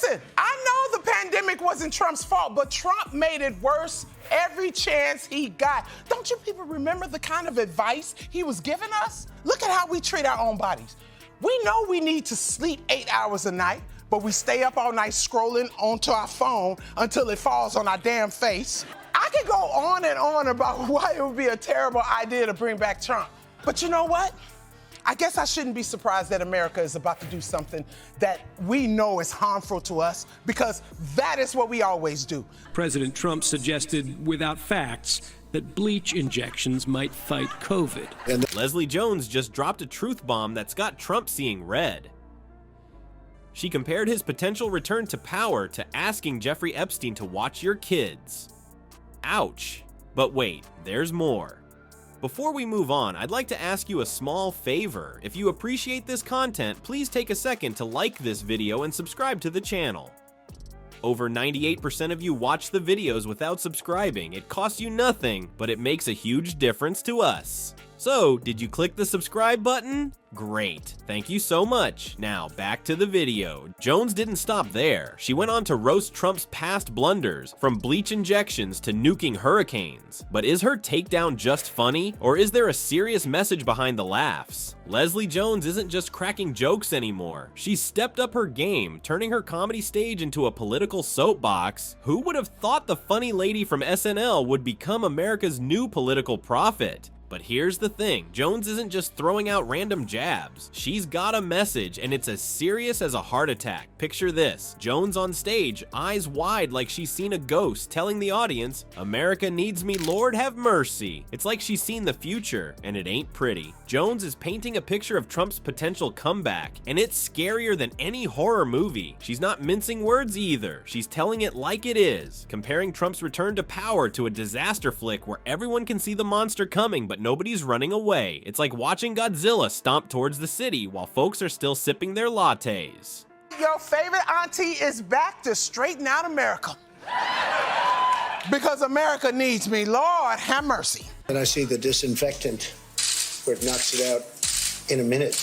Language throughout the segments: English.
listen, I know the pandemic wasn't Trump's fault, but Trump made it worse every chance he got. Don't you people remember the kind of advice he was giving us? Look at how we treat our own bodies. We know we need to sleep 8 hours a night, but we stay up all night scrolling onto our phone until it falls on our damn face. I could go on and on about why it would be a terrible idea to bring back Trump. But you know what? I guess I shouldn't be surprised that America is about to do something that we know is harmful to us, because that is what we always do. President Trump suggested, without facts, that bleach injections might fight COVID. Leslie Jones just dropped a truth bomb that's got Trump seeing red. She compared his potential return to power to asking Jeffrey Epstein to watch your kids. Ouch. But wait, there's more. Before we move on, I'd like to ask you a small favor. If you appreciate this content, please take a second to like this video and subscribe to the channel. Over 98% of you watch the videos without subscribing. It costs you nothing, but it makes a huge difference to us. So, did you click the subscribe button? Great, thank you so much. Now, back to the video. Jones didn't stop there. She went on to roast Trump's past blunders, from bleach injections to nuking hurricanes. But is her takedown just funny, or is there a serious message behind the laughs? Leslie Jones isn't just cracking jokes anymore. She's stepped up her game, turning her comedy stage into a political soapbox. Who would have thought the funny lady from SNL would become America's new political prophet? But here's the thing, Jones isn't just throwing out random jabs. She's got a message, and it's as serious as a heart attack. Picture this, Jones on stage, eyes wide like she's seen a ghost, telling the audience, "America needs me, Lord have mercy." It's like she's seen the future, and it ain't pretty. Jones is painting a picture of Trump's potential comeback, and it's scarier than any horror movie. She's not mincing words either. She's telling it like it is, comparing Trump's return to power to a disaster flick where everyone can see the monster coming, but nobody's running away. It's like watching Godzilla stomp towards the city while folks are still sipping their lattes. Your favorite auntie is back to straighten out America. Because America needs me, Lord have mercy. And I see the disinfectant where it knocks it out in a minute,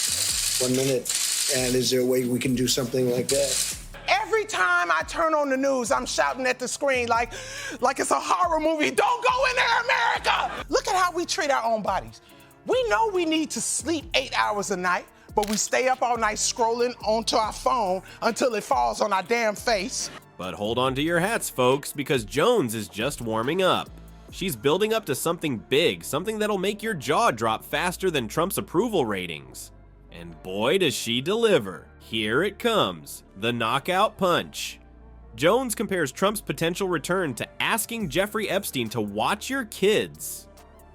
1 minute. And is there a way we can do something like that? Every time I turn on the news, I'm shouting at the screen like it's a horror movie. Don't go in there, America! Look at how we treat our own bodies. We know we need to sleep 8 hours a night, but we stay up all night scrolling onto our phone until it falls on our damn face. But hold on to your hats, folks, because Jones is just warming up. She's building up to something big, something that'll make your jaw drop faster than Trump's approval ratings. And boy, does she deliver. Here it comes, the knockout punch. Jones compares Trump's potential return to asking Jeffrey Epstein to watch your kids.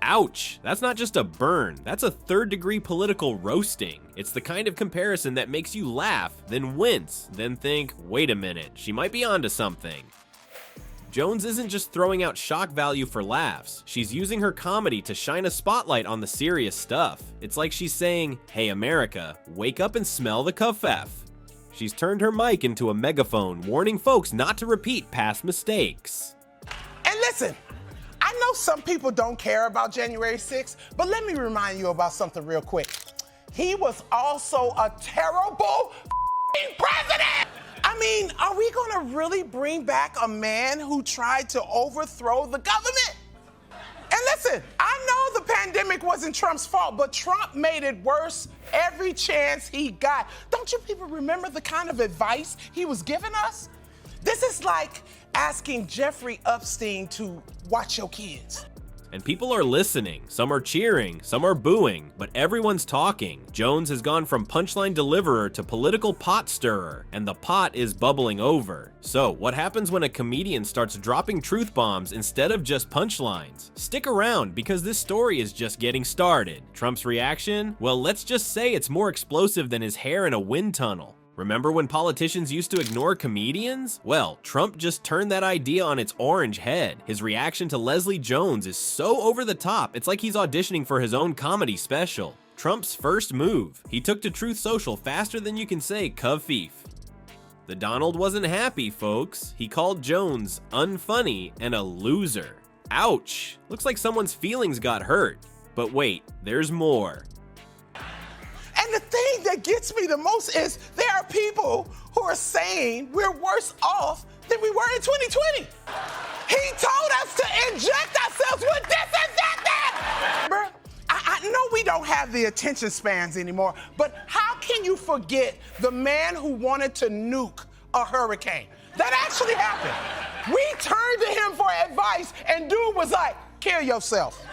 Ouch, that's not just a burn, that's a third-degree political roasting. It's the kind of comparison that makes you laugh, then wince, then think, wait a minute, she might be onto something. Jones isn't just throwing out shock value for laughs, she's using her comedy to shine a spotlight on the serious stuff. It's like she's saying, hey America, wake up and smell the kafef. She's turned her mic into a megaphone, warning folks not to repeat past mistakes. And listen, I know some people don't care about January 6th, but let me remind you about something real quick. He was also a terrible president! I mean, are we gonna really bring back a man who tried to overthrow the government? And listen, I know the pandemic wasn't Trump's fault, but Trump made it worse every chance he got. Don't you people remember the kind of advice he was giving us? This is like asking Jeffrey Epstein to watch your kids. And people are listening, some are cheering, some are booing, but everyone's talking. Jones has gone from punchline deliverer to political pot stirrer, and the pot is bubbling over. So, what happens when a comedian starts dropping truth bombs instead of just punchlines? Stick around, because this story is just getting started. Trump's reaction? Well, let's just say it's more explosive than his hair in a wind tunnel. Remember when politicians used to ignore comedians? Well, Trump just turned that idea on its orange head. His reaction to Leslie Jones is so over the top, it's like he's auditioning for his own comedy special. Trump's first move. He took to Truth Social faster than you can say "Kafif." The Donald wasn't happy, folks. He called Jones unfunny and a loser. Ouch! Looks like someone's feelings got hurt. But wait, there's more. And the thing that gets me the most is there are people who are saying we're worse off than we were in 2020. He told us to inject ourselves with disinfectant. Remember? I know we don't have the attention spans anymore, but how can you forget the man who wanted to nuke a hurricane? That actually happened. We turned to him for advice, and dude was like, kill yourself.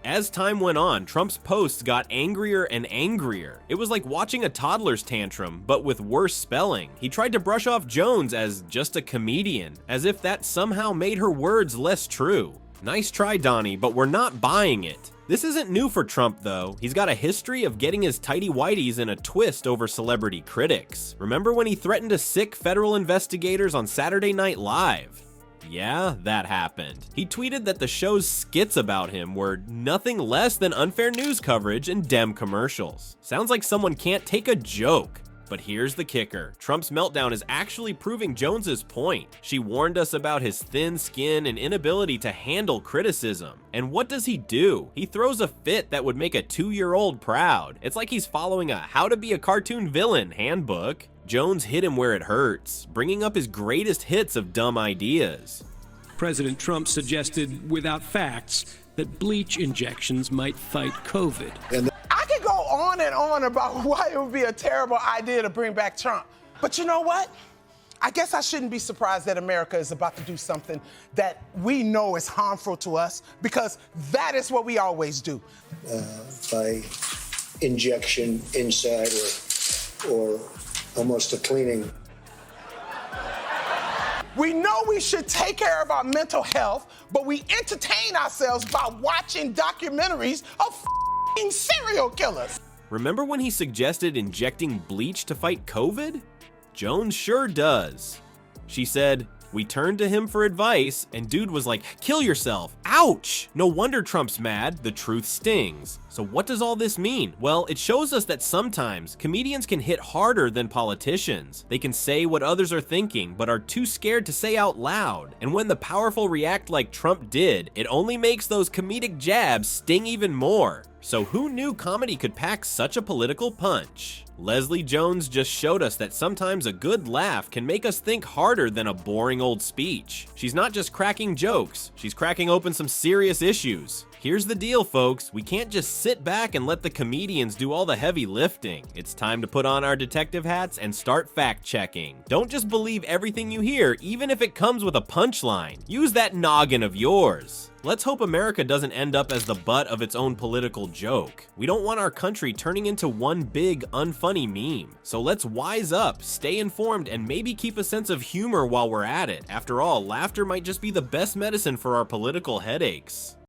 As time went on, Trump's posts got angrier and angrier. It was like watching a toddler's tantrum, but with worse spelling. He tried to brush off Jones as just a comedian, as if that somehow made her words less true. Nice try, Donnie, but we're not buying it. This isn't new for Trump, though. He's got a history of getting his tighty-whities in a twist over celebrity critics. Remember when he threatened to sick federal investigators on Saturday Night Live? Yeah, that happened. He tweeted that the show's skits about him were nothing less than unfair news coverage and Dem commercials. Sounds like someone can't take a joke. But here's the kicker. Trump's meltdown is actually proving Jones's point. She warned us about his thin skin and inability to handle criticism. And what does he do? He throws a fit that would make a 2-year-old proud. It's like he's following a how to be a cartoon villain handbook. Jones hit him where it hurts, bringing up his greatest hits of dumb ideas. President Trump suggested, without facts, that bleach injections might fight COVID. I could go on and on about why it would be a terrible idea to bring back Trump. But you know what? I guess I shouldn't be surprised that America is about to do something that we know is harmful to us, because that is what we always do. By injection inside or almost a cleaning. We know we should take care of our mental health, but we entertain ourselves by watching documentaries of serial killers. Remember when he suggested injecting bleach to fight COVID? Jones sure does. She said, we turned to him for advice, and dude was like, kill yourself. Ouch! No wonder Trump's mad. The truth stings. So what does all this mean? Well, it shows us that sometimes comedians can hit harder than politicians. They can say what others are thinking, but are too scared to say out loud. And when the powerful react like Trump did, it only makes those comedic jabs sting even more. So who knew comedy could pack such a political punch? Leslie Jones just showed us that sometimes a good laugh can make us think harder than a boring old speech. She's not just cracking jokes, she's cracking open some serious issues. Here's the deal, folks. We can't just sit back and let the comedians do all the heavy lifting. It's time to put on our detective hats and start fact-checking. Don't just believe everything you hear, even if it comes with a punchline. Use that noggin of yours. Let's hope America doesn't end up as the butt of its own political joke. We don't want our country turning into one big, unfunny meme. So let's wise up, stay informed, and maybe keep a sense of humor while we're at it. After all, laughter might just be the best medicine for our political headaches.